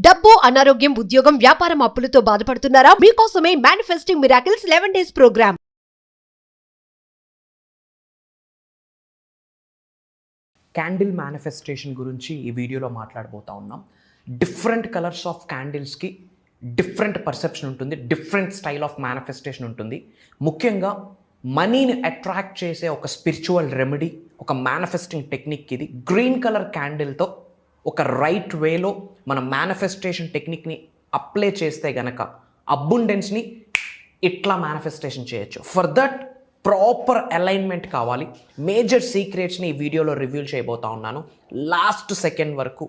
డబ్బు, అనారోగ్యం, ఉద్యోగం, వ్యాపారం అప్పులతో బాధపడుతున్నారా? మీకోసమే manifesting miracles 11 days programme. Candle manifestation గురించి ఈ వీడియోలో మాట్లాడబోతా ఉన్నాం. డిఫరెంట్ కలర్స్ ఆఫ్ క్యాండిల్స్కి డిఫరెంట్ పర్సెప్షన్ ఉంటుంది, డిఫరెంట్ స్టైల్ ఆఫ్ మేనిఫెస్టేషన్ ఉంటుంది. ముఖ్యంగా మనీని అట్రాక్ట్ చేసే ఒక స్పిరిచువల్ రెమెడీ, ఒక మేనిఫెస్టింగ్ టెక్నిక్ ఇది. గ్రీన్ కలర్ క్యాండిల్తో ఒక రైట్ వేలో మన మేనిఫెస్టేషన్ టెక్నిక్ని అప్లై చేస్తే గనక అబుండెన్స్ని ఇట్లా మేనిఫెస్టేషన్ చేయొచ్చు. ఫర్ దట్ ప్రాపర్ అలైన్మెంట్ కావాలి. మేజర్ సీక్రెట్స్ని ఈ వీడియోలో రివ్యూ చేయబోతా ఉన్నాను. లాస్ట్ సెకండ్ వరకు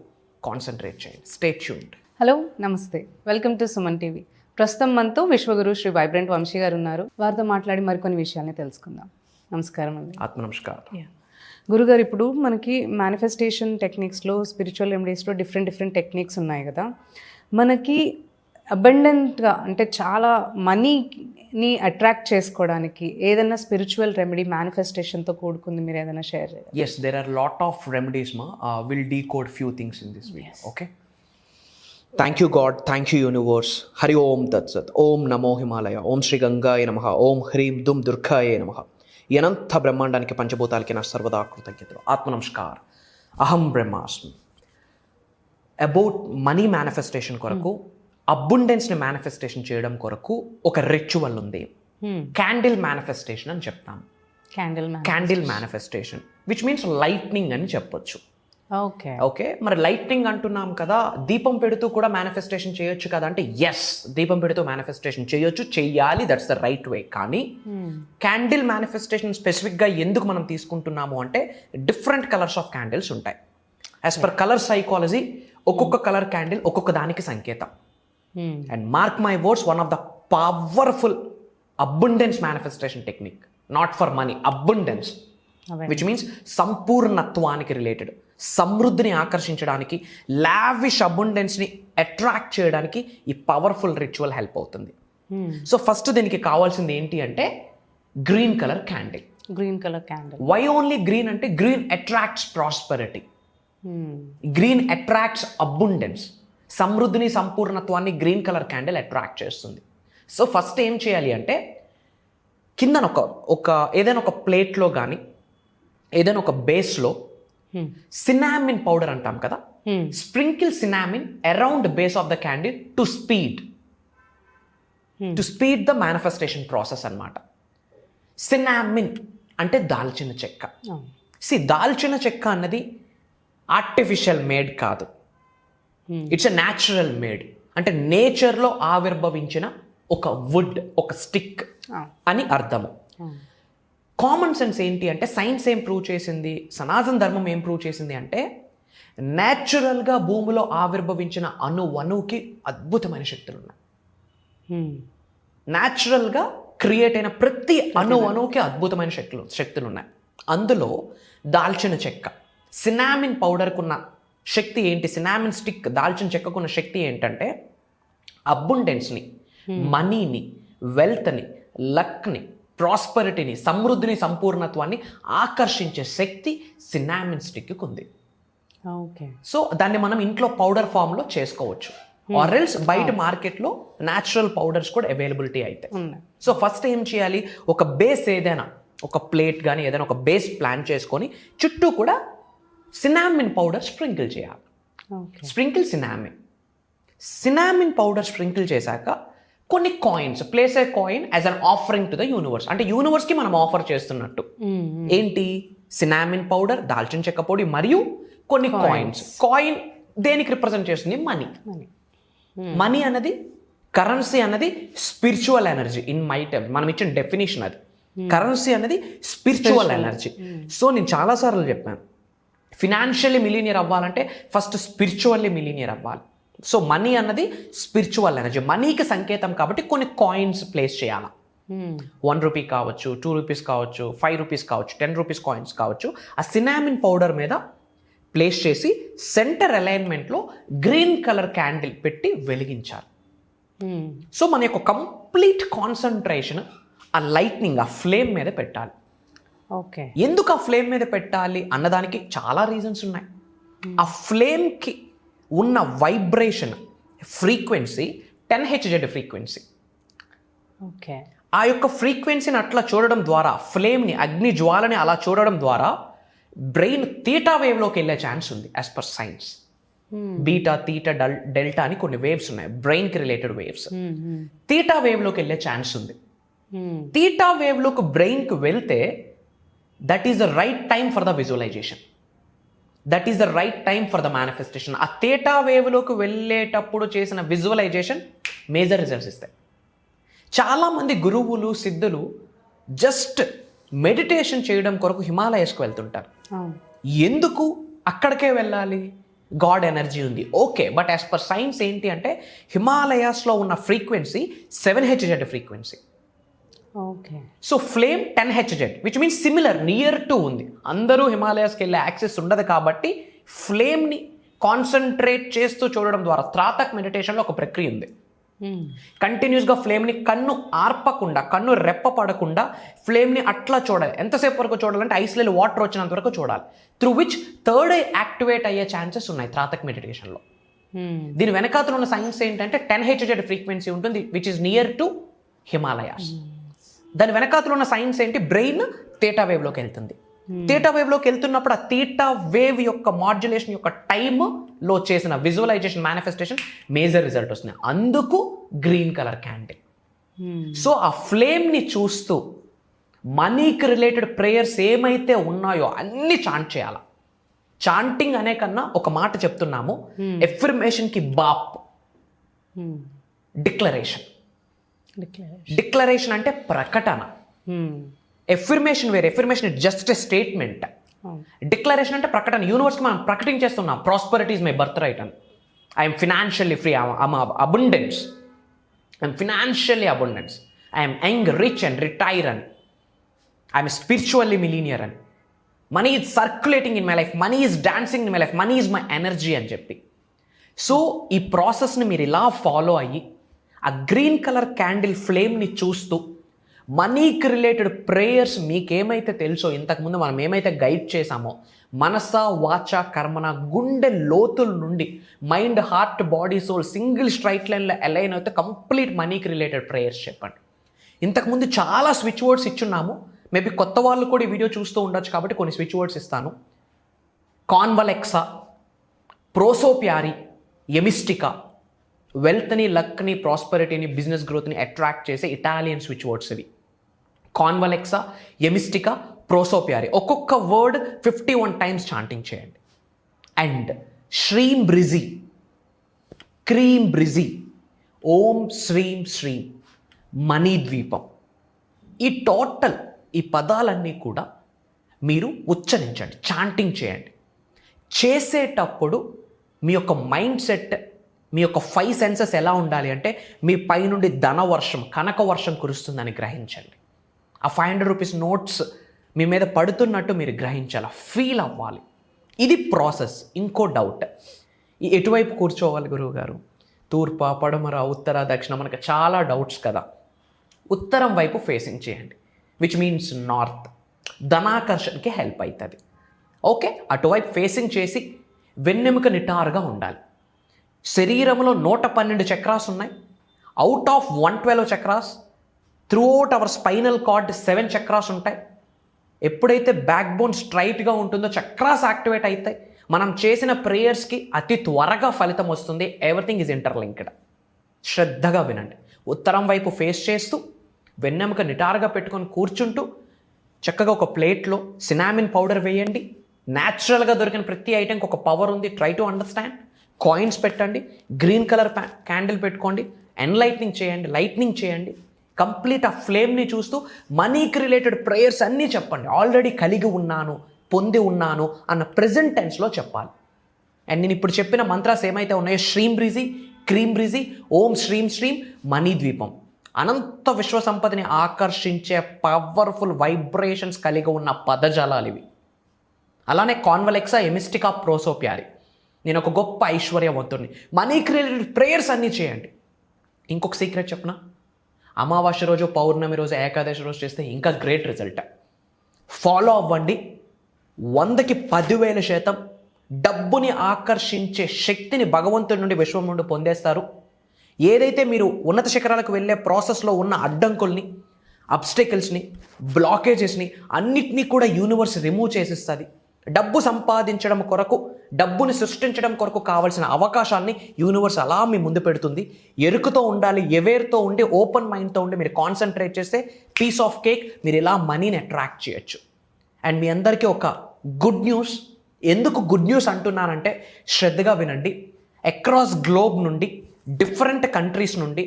కాన్సన్ట్రేట్ చేయండి. Stay tuned. హలో, నమస్తే, వెల్కమ్ టు సుమన్ టీవీ. ప్రస్తుతం మనతో విశ్వగురు శ్రీ వైబ్రెంట్ వంశీ గారు ఉన్నారు. వారితో మాట్లాడి మరికొన్ని విషయాల్ని తెలుసుకుందాం. నమస్కారం అండి. ఆత్మ నమస్కారం. గురుగారు, ఇప్పుడు మనకి మేనిఫెస్టేషన్ టెక్నిక్స్లో, స్పిరిచువల్ రెమెడీస్లో డిఫరెంట్ టెక్నిక్స్ ఉన్నాయి కదా. మనకి అబండెంట్గా అంటే చాలా మనీని అట్రాక్ట్ చేసుకోవడానికి ఏదైనా స్పిరిచువల్ రెమెడీ మేనిఫెస్టేషన్తో కూడుకుంది, మీరు ఏదైనా షేర్ చేయాలి? Yes, there are lot of remedies, ma. We'll decode few things in this video. Yes. Okay. Thank you God, thank you universe. Hari Om Tat Sat. Om Namo Himalaya. Om Shri Gangaya Namaha. Om Hrim Dum Durgaya Namaha. ఈ అనంత బ్రహ్మాండానికి పంచభూతాలకి నా సర్వదా కృతజ్ఞతలు. ఆత్మ నమస్కార్. అహం బ్రహ్మాస్మి. About money manifestation కొరకు, అబుండెన్స్ని manifestation చేయడం కొరకు ఒక రిచువల్ ఉంది. క్యాండిల్ మేనిఫెస్టేషన్ అని చెప్తాం. Candle manifestation which means lightning అని చెప్పొచ్చు. ఓకే, మరి లైట్నింగ్ అంటున్నాం కదా, దీపం పెడుతూ కూడా మేనిఫెస్టేషన్ చేయొచ్చు కదా అంటే ఎస్, దీపం పెడుతూ మేనిఫెస్టేషన్ చేయొచ్చు, చెయ్యాలి, దట్స్ ద రైట్ వే. కానీ క్యాండిల్ మేనిఫెస్టేషన్ స్పెసిఫిక్గా ఎందుకు మనం తీసుకుంటున్నాము అంటే డిఫరెంట్ కలర్స్ ఆఫ్ క్యాండిల్స్ ఉంటాయి. యాజ్ పర్ కలర్ సైకాలజీ ఒక్కొక్క కలర్ క్యాండిల్ ఒక్కొక్క దానికి సంకేతం. And mark my words, one of the powerful abundance manifestation technique, not for money, abundance which means సంపూర్ణత్వానికి రిలేటెడ్, సమృద్ధిని ఆకర్షించడానికి, లావిష్ అబుండెన్స్ని అట్రాక్ట్ చేయడానికి ఈ పవర్ఫుల్ రిచువల్ హెల్ప్ అవుతుంది. సో ఫస్ట్ దీనికి కావాల్సింది ఏంటి అంటే green colour candle. Why only green అంటే green attracts prosperity, green attracts abundance, సమృద్ధిని, సంపూర్ణత్వాన్ని గ్రీన్ కలర్ క్యాండిల్ అట్రాక్ట్ చేస్తుంది. సో ఫస్ట్ ఏం చేయాలి అంటే కిందన ఒక ఏదైనా ఒక ప్లేట్లో కానీ ఏదైనా ఒక బేస్లో సినామిన్ పౌడర్ అంటాం కదా, sprinkle cinnamon around base of the candle to speed the manifestation process అన్నమాట. సినామిన్ అంటే దాల్చిన చెక్క. దాల్చిన చెక్క అన్నది ఆర్టిఫిషియల్ మేడ్ కాదు, ఇట్స్ ఎ న్యాచురల్ మేడ్. అంటే నేచర్లో ఆవిర్భవించిన ఒక వుడ్, ఒక స్టిక్ అని అర్థము. కామన్ సెన్స్ ఏంటి అంటే సైన్స్ ఏం ప్రూవ్ చేసింది, సనాతన ధర్మం ఏం ప్రూవ్ చేసింది అంటే న్యాచురల్గా భూమిలో ఆవిర్భవించిన అణువుకి అద్భుతమైన శక్తులు ఉన్నాయి. న్యాచురల్గా క్రియేట్ అయిన ప్రతి అణువుకి అద్భుతమైన శక్తులు ఉన్నాయి. అందులో దాల్చిన చెక్క, సినామిన్ పౌడర్కున్న శక్తి ఏంటి, సినామిన్ స్టిక్, దాల్చిన చెక్కకున్న శక్తి ఏంటంటే అబుండెన్స్ని, మనీని, వెల్త్ని, లక్ని, ప్రాస్పరిటీని, సమృద్ధిని, సంపూర్ణత్వాన్ని ఆకర్షించే శక్తి సినామిన్ స్టిక్కి ఉంది. సో దాన్ని మనం ఇంట్లో పౌడర్ ఫామ్లో చేసుకోవచ్చు, ఆర్ ఎల్స్ బయట మార్కెట్లో న్యాచురల్ పౌడర్స్ కూడా అవైలబిలిటీ అవుతాయి. సో ఫస్ట్ ఏం చేయాలి, ఒక బేస్ ఏదైనా ఒక ప్లేట్ కానీ ఏదైనా ఒక బేస్ ప్లాన్ చేసుకొని చుట్టూ కూడా సినామిన్ పౌడర్ స్ప్రింకిల్ చేయాలి. స్ప్రింకిల్ సినామిన్ పౌడర్ స్ప్రింకిల్ చేశాక కొన్ని coins, place A coin as an offering to the universe. అంటే యూనివర్స్కి మనం ఆఫర్ చేస్తున్నట్టు. ఏంటి, సినామిన్ పౌడర్, దాల్చిన చెక్క పొడి మరియు కొన్ని కాయిన్స్. కాయిన్ దేనికి రిప్రజెంట్ చేస్తుంది, మనీ. మనీ అన్నది, కరెన్సీ అన్నది spiritual energy. In my time మనం ఇచ్చిన డెఫినేషన్ అది. కరెన్సీ అన్నది స్పిరిచువల్ ఎనర్జీ. సో నేను చాలాసార్లు చెప్పాను, ఫినాన్షియల్లీ మిలీనియర్ అవ్వాలంటే ఫస్ట్ స్పిరిచువల్లీ మిలీనియర్ అవ్వాలి. సో మనీ అన్నది స్పిరిచువల్ ఎనర్జీ, మనీకి సంకేతం. కాబట్టి కొన్ని కాయిన్స్ ప్లేస్ చేయాలి. 1 రూపీ కావచ్చు, 2 రూపీస్ కావచ్చు, 5 రూపీస్ కావచ్చు, 10 రూపీస్ కాయిన్స్ కావచ్చు. ఆ సినామిన్ పౌడర్ మీద ప్లేస్ చేసి సెంటర్ అలైన్మెంట్లో గ్రీన్ కలర్ క్యాండిల్ పెట్టి వెలిగించాలి. సో మన యొక్క కంప్లీట్ కాన్సన్ట్రేషన్ ఆ లైట్నింగ్, ఆ ఫ్లేమ్ మీద పెట్టాలి. ఎందుకు ఆ ఫ్లేమ్ మీద పెట్టాలి అన్నదానికి చాలా రీజన్స్ ఉన్నాయి. ఆ ఫ్లేమ్కి ఉన్న vibration, frequency 10 Hz frequency. Okay. ఆ యొక్క ఫ్రీక్వెన్సీని అట్లా చూడడం ద్వారా, ఫ్లేమ్ని, అగ్ని జ్వాలని అలా చూడడం ద్వారా బ్రెయిన్ తీటా వేవ్లోకి వెళ్ళే ఛాన్స్ ఉంది as per science. Beta, theta, delta అని కొన్ని వేవ్స్ ఉన్నాయి, బ్రెయిన్కి రిలేటెడ్ వేవ్స్. తీటా వేవ్లోకి వెళ్ళే ఛాన్స్ ఉంది. తీటా వేవ్లోకి బ్రెయిన్కి వెళ్తే that is the right time for the visualisation, that is the right time for the manifestation. ఆ తీటా వేవ్లోకి వెళ్ళేటప్పుడు చేసిన విజువలైజేషన్ మేజర్ రిజల్ట్స్ ఇస్తాయి. చాలామంది గురువులు, సిద్ధులు జస్ట్ మెడిటేషన్ చేయడం కొరకు హిమాలయస్కి వెళ్తుంటారు. ఎందుకు అక్కడికే వెళ్ళాలి? గాడ్ ఎనర్జీ ఉంది, okay. But as per science ఏంటి అంటే హిమాలయాస్లో ఉన్న frequency 7 Hz frequency. Okay. So flame 10 Hz which means similar, near to ఉంది. అందరూ హిమాలయాస్కి వెళ్ళే యాక్సెస్ ఉండదు కాబట్టి ఫ్లేమ్ని కాన్సన్ట్రేట్ చేస్తూ చూడడం ద్వారా త్రాతక్ మెడిటేషన్లో ఒక ప్రక్రియ ఉంది. కంటిన్యూస్గా ఫ్లేమ్ని కన్ను ఆర్పకుండా, కన్ను రెప్ప పడకుండా ఫ్లేమ్ని అట్లా చూడాలి. ఎంతసేపు వరకు చూడాలంటే ఐస్లో వాటర్ వచ్చినంత వరకు చూడాలి. Through which third I activate అయ్యే ఛాన్సెస్ ఉన్నాయి త్రాతక్ మెడిటేషన్లో. దీని వెనకాతలు ఉన్న సైన్స్ ఏంటంటే 10 Hz ఫ్రీక్వెన్సీ ఉంటుంది which is near to Himalayas. దాని వెనకాతలు ఉన్న సైన్స్ ఏంటి? బ్రెయిన్ తీటా వేవ్లోకి వెళ్తుంది. తీటా వేవ్లోకి వెళ్తున్నప్పుడు ఆ తీటా వేవ్ యొక్క మాడ్యులేషన్ యొక్క టైంలో చేసిన విజువలైజేషన్, మేనిఫెస్టేషన్ మేజర్ రిజల్ట్ వస్తుంది. అందుకు గ్రీన్ కలర్ క్యాండిల్. సో ఆ ఫ్లేమ్ని చూస్తూ మనీకి రిలేటెడ్ ప్రేయర్స్ ఏమైతే ఉన్నాయో అన్ని చాంట్ చేయాలి. చాంటింగ్ అనే కన్నా ఒక మాట చెప్తున్నాము, ఎఫర్మేషన్కి బాప్, డిక్లరేషన్. డిక్లరేషన్ అంటే ప్రకటన, ఎఫర్మేషన్ వేరే. Affirmation just a statement. Declaration అంటే ప్రకటన. యూనివర్స్కి మనం ప్రకటించేస్తున్నాం, prosperity is my birthright అని. I'm financially free, I'm abundance, I'm financially abundance, I'm young, rich and retire అని, ఐఎమ్ స్పిరిచువల్లీ మిలీనియర్ అని, money is circulating in my life, money is dancing in my life, money is my energy అని చెప్పి. So ఈ ప్రాసెస్ని మీరు ఇలా follow అయ్యి ఆ గ్రీన్ కలర్ క్యాండిల్ ఫ్లేమ్ని చూస్తూ మనీకి రిలేటెడ్ ప్రేయర్స్ మీకేమైతే తెలుసో, ఇంతకుముందు మనం ఏమైతే గైడ్ చేశామో, మనస, వాచ, కర్మన, గుండె లోతుల నుండి mind, heart, body, soul single straight లైన్లో అలైన్ అయితే కంప్లీట్ మనీకి రిలేటెడ్ ప్రేయర్స్ చెప్పండి. ఇంతకుముందు చాలా స్విచ్ వర్డ్స్ ఇచ్చున్నాము. మేబీ కొత్త వాళ్ళు కూడా ఈ వీడియో చూస్తూ ఉండొచ్చు కాబట్టి కొన్ని స్విచ్ వర్డ్స్ ఇస్తాను. కాన్వలెక్సా, ప్రోసోప్యారీ, ఎమిస్టికా, వెల్త్ని, లక్ని, ప్రాస్పరిటీని, బిజినెస్ గ్రోత్ని అట్రాక్ట్ చేసే ఇటాలియన్ స్విచ్ వర్డ్స్ ఇవి. కాన్వలెక్సా, ఎమిస్టికా, ప్రోసోప్యారీ. ఒక్కొక్క వర్డ్ 51 టైమ్స్ చాంటింగ్ చేయండి. అండ్ శ్రీం బ్రిజి, క్రీం బ్రిజి, ఓం శ్రీం శ్రీం, మనీ ద్వీపం. ఈ టోటల్ ఈ పదాలన్నీ కూడా మీరు ఉచ్చరించండి, చాంటింగ్ చేయండి. చేసేటప్పుడు మీ యొక్క మైండ్ సెట్, మీ యొక్క 5 సెన్సెస్ ఎలా ఉండాలి అంటే మీ పైనుండి ధన వర్షం, కనక వర్షం కురుస్తుందని గ్రహించండి. ఆ 500 రూపీస్ నోట్స్ మీ మీద పడుతున్నట్టు మీరు గ్రహించాలి, ఫీల్ అవ్వాలి. ఇది ప్రాసెస్. ఇంకో డౌట్, ఈ ఎటువైపు కూర్చోవాలి గురువు గారు? తూర్పు, పడమర, ఉత్తర, దక్షిణ, మనకు చాలా డౌట్స్ కదా. ఉత్తరం వైపు ఫేసింగ్ చేయండి, విచ్ మీన్స్ నార్త్. ధనాకర్షణకి హెల్ప్ అవుతుంది. ఓకే, అటువైపు ఫేసింగ్ చేసి వెన్నెముక నిటారుగా ఉండాలి. శరీరంలో 112 చక్రాస్ ఉన్నాయి. Out of 112 chakras through out hour spinal cord 7 chakras ఉంటాయి. ఎప్పుడైతే బ్యాక్ బోన్ స్ట్రైట్గా ఉంటుందో చక్రాస్ యాక్టివేట్ అవుతాయి. మనం చేసిన ప్రేయర్స్కి అతి త్వరగా ఫలితం వస్తుంది. Everything is interlinked. శ్రద్ధగా వినండి. ఉత్తరం వైపు ఫేస్ చేస్తూ వెన్నెముక నిటారుగా పెట్టుకొని కూర్చుంటూ చక్కగా ఒక ప్లేట్లో సినామిన్ పౌడర్ వేయండి. న్యాచురల్గా దొరికిన ప్రతి ఐటెంకి ఒక పవర్ ఉంది. Try to understand. కాయిన్స్ పెట్టండి, గ్రీన్ కలర్ క్యాండిల్ పెట్టుకోండి, ఎన్లైట్నింగ్ చేయండి, లైట్నింగ్ చేయండి. కంప్లీట్ ఆ ఫ్లేమ్ని చూస్తూ మనీకి రిలేటెడ్ ప్రేయర్స్ అన్నీ చెప్పండి. ఆల్రెడీ కలిగి ఉన్నాను, పొంది ఉన్నాను అన్న ప్రెజెంట్ టెన్స్లో చెప్పాలి. అండ్ నేను ఇప్పుడు చెప్పిన మంత్రాస్ ఏమైతే ఉన్నాయో, శ్రీం బ్రిజి, క్రీం బ్రిజి, ఓం శ్రీం శ్రీం, మనీ ద్వీపం, అనంత విశ్వ సంపదని ఆకర్షించే పవర్ఫుల్ వైబ్రేషన్స్ కలిగి ఉన్న పదజాలాలు ఇవి. అలానే కాన్వలెక్సా, ఎమిస్టికా, ప్రోసోప్యారీ. నేను ఒక గొప్ప ఐశ్వర్యవంతుడిని, మనీకి రిలేటెడ్ ప్రేయర్స్ అన్నీ చేయండి. ఇంకొక సీక్రెట్ చెప్పనా? అమావాస్య రోజు, పౌర్ణమి రోజు, ఏకాదశి రోజు చేస్తే ఇంకా గ్రేట్ రిజల్ట్. ఫాలో అవ్వండి. 100కి 10,000% డబ్బుని ఆకర్షించే శక్తిని భగవంతుడి నుండి, విశ్వం నుండి పొందేస్తారు. ఏదైతే మీరు ఉన్నత శిఖరాలకు వెళ్ళే ప్రాసెస్లో ఉన్న అడ్డంకుల్ని, అబ్స్టెకల్స్ని, బ్లాకేజెస్ని అన్నిటినీ కూడా యూనివర్స్ రిమూవ్ చేసిస్తుంది. డబ్బు సంపాదించడం కొరకు, డబ్బుని సృష్టించడం కొరకు కావాల్సిన అవకాశాన్ని యూనివర్స్ అలా మీ ముందు పెడుతుంది. ఎరుకుతో ఉండాలి, ఎవేర్తో ఉండి, ఓపెన్ మైండ్తో ఉండి మీరు కాన్సన్ట్రేట్ చేస్తే పీస్ ఆఫ్ కేక్ మీరు ఇలా మనీని అట్రాక్ట్ చేయొచ్చు. అండ్ మీ అందరికీ ఒక గుడ్ న్యూస్. ఎందుకు గుడ్ న్యూస్ అంటున్నానంటే శ్రద్ధగా వినండి. అక్రాస్ గ్లోబ్ నుండి, డిఫరెంట్ కంట్రీస్ నుండి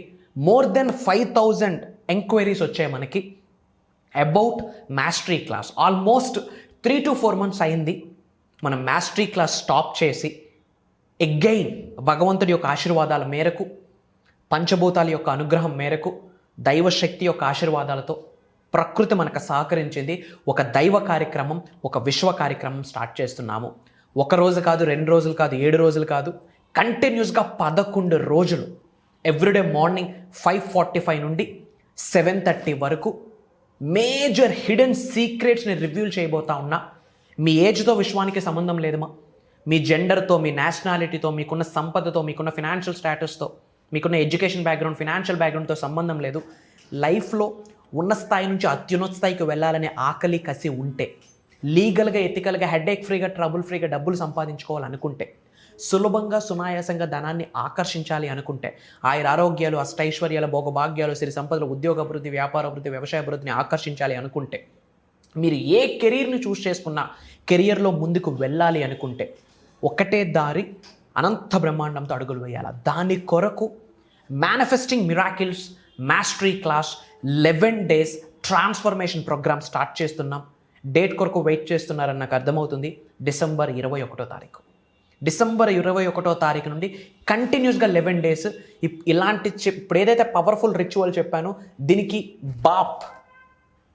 మోర్ దెన్ 5,000 ఎంక్వైరీస్ వచ్చాయి మనకి about mastery class. Almost 3 to 4 months అయింది మనం మాస్టరీ క్లాస్ స్టాప్ చేసి. ఎగైన్ భగవంతుడి యొక్క ఆశీర్వాదాల మేరకు, పంచభూతాల యొక్క అనుగ్రహం మేరకు, దైవశక్తి యొక్క ఆశీర్వాదాలతో ప్రకృతి మనకు సహకరించింది. ఒక దైవ కార్యక్రమం, ఒక విశ్వ కార్యక్రమం స్టార్ట్ చేస్తున్నాము. 1 రోజు కాదు, 2 రోజులు కాదు, 7 రోజులు కాదు, కంటిన్యూస్గా 11 రోజులు ఎవ్రీడే మార్నింగ్ 5:45 నుండి 7:30 వరకు మేజర్ హిడెన్ సీక్రెట్స్ని రివ్యూల్ చేయబోతా ఉన్నా. మీ ఏజ్తో విశ్వానికి సంబంధం లేదమ్మా. మీ జెండర్తో, మీ నేషనాలిటీతో, మీకున్న సంపదతో, మీకున్న ఫినాన్షియల్ స్టేటస్తో, మీకున్న ఎడ్యుకేషన్ బ్యాక్గ్రౌండ్, ఫినాన్షియల్ బ్యాక్గ్రౌండ్తో సంబంధం లేదు. లైఫ్లో ఉన్న స్థాయి నుంచి అత్యున్నత స్థాయికి వెళ్ళాలనే ఆకలి, కసి ఉంటే, లీగల్గా, ఎథికల్గా, హెడేక్ ఫ్రీగా, ట్రబుల్ ఫ్రీగా డబ్బులు సంపాదించుకోవాలనుకుంటే, సులభంగా, సునాయాసంగా ధనాన్ని ఆకర్షించాలి అనుకుంటే, ఆరోగ్యాలు, అష్టైశ్వర్యాలు, భోగభాగ్యాలు, సిరి సంపదలు, ఉద్యోగ అభివృద్ధి, వ్యాపార అభివృద్ధి, వ్యవసాయ అభివృద్ధిని ఆకర్షించాలి అనుకుంటే, మీరు ఏ కెరీర్ని చూస్ చేసుకున్నా కెరియర్లో ముందుకు వెళ్ళాలి అనుకుంటే ఒకటే దారి, అనంత బ్రహ్మాండంతో అడుగులు వేయాలి. దాని కొరకు manifesting miracles mastery class 11 days transformation program start చేస్తున్నాం. డేట్ కొరకు వెయిట్ చేస్తున్నారని నాకు అర్థమవుతుంది. December 21వ తారీఖు. December 21వ తారీఖు నుండి కంటిన్యూస్గా 11 days ఇలాంటి ఇప్పుడు ఏదైతే పవర్ఫుల్ రిచువల్ చెప్పానో దీనికి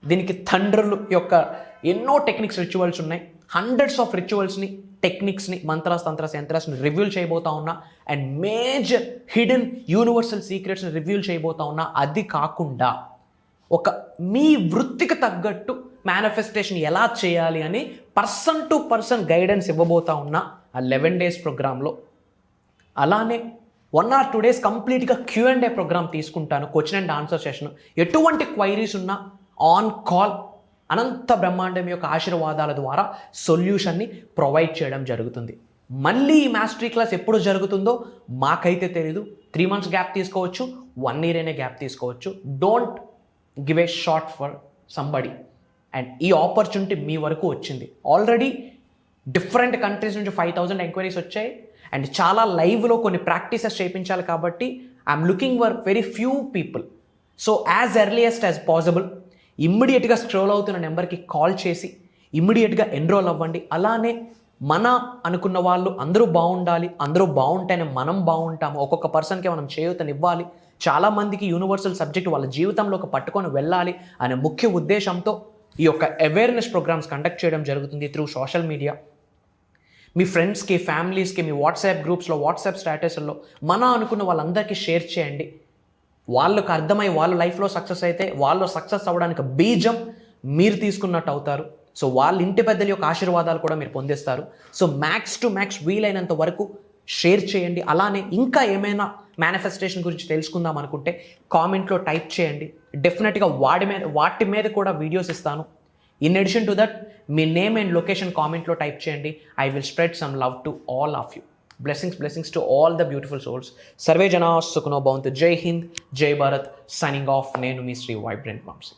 దీనికి తండ్రులు యొక్క ఎన్నో టెక్నిక్స్, రిచువల్స్ ఉన్నాయి. హండ్రెడ్స్ ఆఫ్ రిచువల్స్ని, టెక్నిక్స్ని, మంత్రాస్, తంత్రాస్, యంత్రాస్ని రివ్యూల్ చేయబోతా ఉన్నా. అండ్ మేజర్ హిడెన్ యూనివర్సల్ సీక్రెట్స్ని రివ్యూల్ చేయబోతా ఉన్నా. అది కాకుండా ఒక మీ వృత్తికి తగ్గట్టు మేనిఫెస్టేషన్ ఎలా చేయాలి అని పర్సన్ టు పర్సన్ గైడెన్స్ ఇవ్వబోతా ఉన్నా ఆ 11 days ప్రోగ్రాంలో. అలానే 1 or 2 days కంప్లీట్గా Q&A ప్రోగ్రామ్ తీసుకుంటాను, క్వశ్చన్ అండ్ ఆన్సర్ సెషన్. ఎటువంటి క్వైరీస్ ఉన్నా ఆన్ కాల్ అనంత బ్రహ్మాండం యొక్క ఆశీర్వాదాల ద్వారా సొల్యూషన్ని ప్రొవైడ్ చేయడం జరుగుతుంది. మళ్ళీ ఈ మాస్టరీ క్లాస్ ఎప్పుడు జరుగుతుందో మాకైతే తెలీదు. 3 months గ్యాప్ తీసుకోవచ్చు, 1 year అయినా గ్యాప్ తీసుకోవచ్చు. Don't give a shot for somebody. And ఈ ఆపర్చునిటీ మీ వరకు వచ్చింది. ఆల్రెడీ డిఫరెంట్ కంట్రీస్ నుంచి 5,000 ఎంక్వైరీస్ వచ్చాయి. అండ్ చాలా లైవ్లో కొన్ని ప్రాక్టీసెస్ చేయించాలి కాబట్టి I'm looking for very few people. So as earliest as possible ఇమ్మీడియట్గా స్క్రోల్ అవుతున్న నెంబర్కి కాల్ చేసి ఇమ్మీడియట్గా ఎన్రోల్ అవ్వండి. అలానే మన అనుకున్న వాళ్ళు అందరూ బాగుండాలి, అందరూ బాగుంటేనే మనం బాగుంటాము. ఒక్కొక్క పర్సన్కి మనం చేయూతనివ్వాలి. చాలామందికి యూనివర్సల్ సబ్జెక్ట్ వాళ్ళ జీవితంలోకి పట్టుకొని వెళ్ళాలి అనే ముఖ్య ఉద్దేశంతో ఈ యొక్క అవేర్నెస్ ప్రోగ్రామ్స్ కండక్ట్ చేయడం జరుగుతుంది త్రూ సోషల్ మీడియా. మీ ఫ్రెండ్స్కి, ఫ్యామిలీస్కి, మీ వాట్సాప్ గ్రూప్స్లో, వాట్సాప్ స్టేటస్లో మన అనుకున్న వాళ్ళందరికీ షేర్ చేయండి. వాళ్ళకు అర్థమై వాళ్ళ లైఫ్లో సక్సెస్ అయితే వాళ్ళు సక్సెస్ అవ్వడానికి బీజం మీరు తీసుకున్నట్టు అవుతారు. సో వాళ్ళ ఇంటి పెద్దల యొక్క ఆశీర్వాదాలు కూడా మీరు పొందేస్తారు. సో మ్యాక్స్ టు మ్యాక్స్ వీలైనంత వరకు షేర్ చేయండి. అలానే ఇంకా ఏమైనా మేనిఫెస్టేషన్ గురించి తెలుసుకుందాం అనుకుంటే కామెంట్లో టైప్ చేయండి. డెఫినెట్గా వాటి మీద కూడా వీడియోస్ ఇస్తాను. In addition to that me name and location కామెంట్లో టైప్ చేయండి. I will spread some love to all of you. Blessings to all the beautiful souls. Sarve Jana Sukhno Bhavantu. Jai Hind, Jai Bharat. Signing off. Nenu mi Sri Vibrant Vamsi.